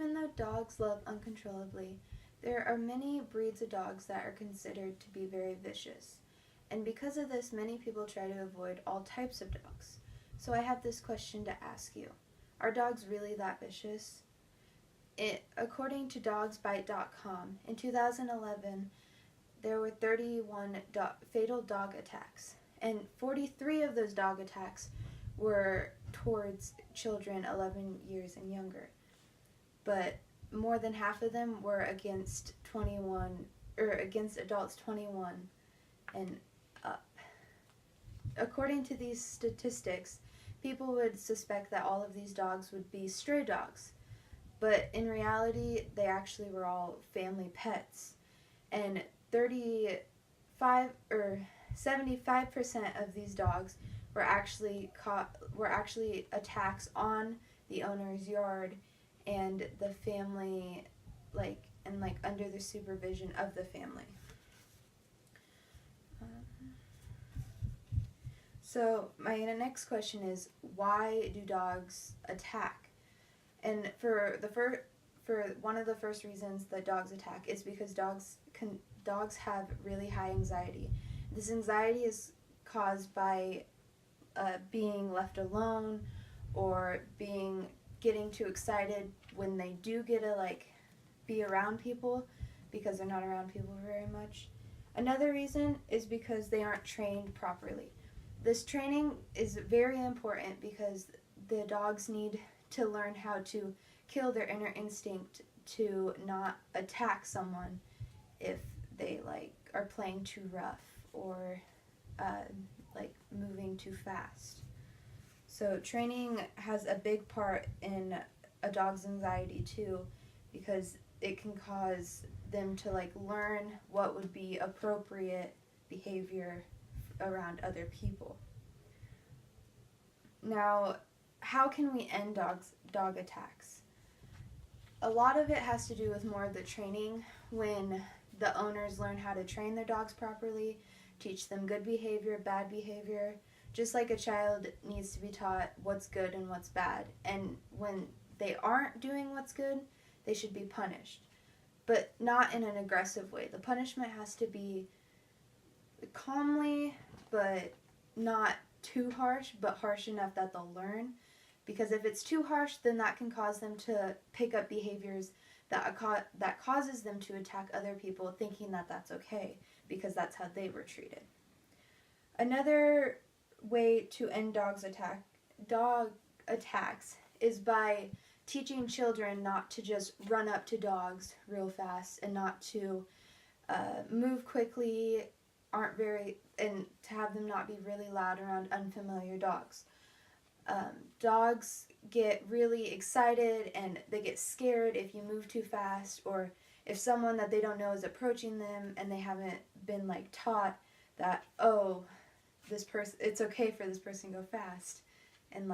Even though dogs love uncontrollably, there are many breeds of dogs that are considered to be very vicious. And because of this, many people try to avoid all types of dogs. So I have this question to ask you. Are dogs really that vicious? According to dogsbite.com, in 2011, there were 31 fatal dog attacks, and 43 of those dog attacks were towards children 11 years and younger. But more than half of them were against adults 21 and up. According to these statistics, people would suspect that all of these dogs would be stray dogs, but in reality, they actually were all family pets. And 75% of these dogs were actually attacks on the owner's yard and the family, under the supervision of the family. So my next question is, why do dogs attack? And for one of the first reasons that dogs attack is because dogs have really high anxiety. This anxiety is caused by being left alone or getting too excited when they do get to be around people because they're not around people very much. Another reason is because they aren't trained properly. This training is very important because the dogs need to learn how to kill their inner instinct to not attack someone if they are playing too rough or moving too fast. So training has a big part in a dog's anxiety too, because it can cause them to learn what would be appropriate behavior around other people. Now, how can we end dog attacks? A lot of it has to do with more of the training. When the owners learn how to train their dogs properly, teach them good behavior, bad behavior, just like a child needs to be taught what's good and what's bad. And when they aren't doing what's good, they should be punished, but not in an aggressive way. The punishment has to be calmly, but not too harsh, but harsh enough that they'll learn. Because if it's too harsh, then that can cause them to pick up behaviors that causes them to attack other people, thinking that that's okay, because that's how they were treated. Another way to end dog attacks is by teaching children not to just run up to dogs real fast and not to move quickly, and to have them not be really loud around unfamiliar dogs. Dogs get really excited and they get scared if you move too fast, or if someone that they don't know is approaching them and they haven't been taught that, it's okay for this person to go fast and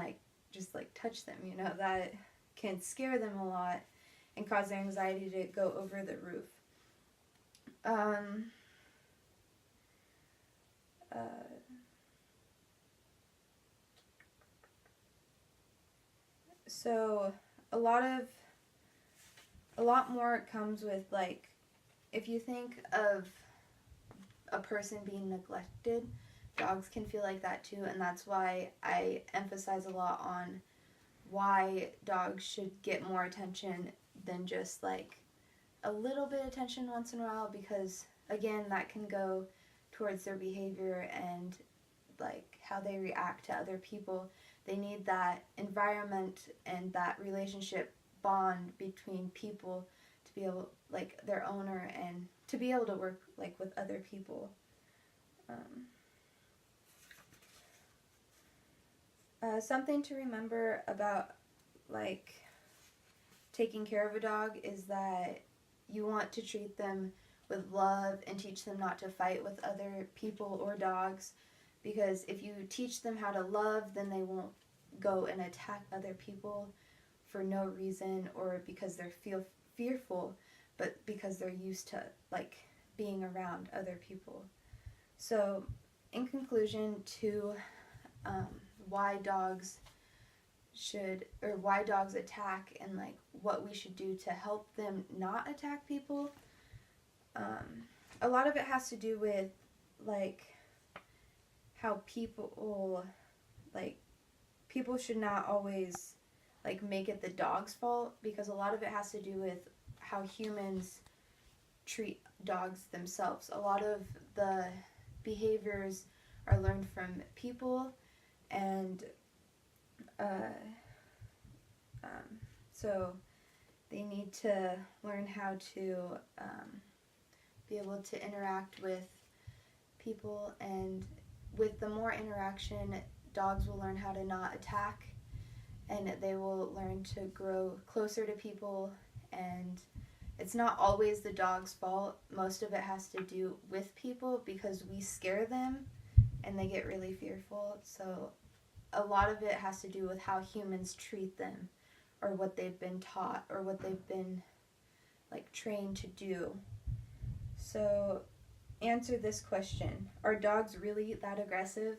just touch them, that can scare them a lot and cause their anxiety to go over the roof. So a lot more comes with if you think of a person being neglected, dogs can feel like that too, and that's why I emphasize a lot on why dogs should get more attention than just a little bit of attention once in a while, because again, that can go towards their behavior and how they react to other people. They need that environment and that relationship bond between people to be able, their owner, and to be able to work with other people. Something to remember about taking care of a dog is that you want to treat them with love and teach them not to fight with other people or dogs, because if you teach them how to love, then they won't go and attack other people for no reason or because they're fearful, but because they're used to being around other people. So in conclusion to why dogs or why dogs attack, and like what we should do to help them not attack people. A lot of it has to do with like how people should not always like make it the dog's fault, because a lot of it has to do with how humans treat dogs themselves. A lot of the behaviors are learned from people, and so they need to learn how to be able to interact with people, and with the more interaction, dogs will learn how to not attack, and they will learn to grow closer to people. And it's not always the dog's fault. Most of it has to do with people, because we scare them and they get really fearful. So a lot of it has to do with how humans treat them, or what they've been taught, or what they've been like trained to do. So answer this question: are dogs really that aggressive?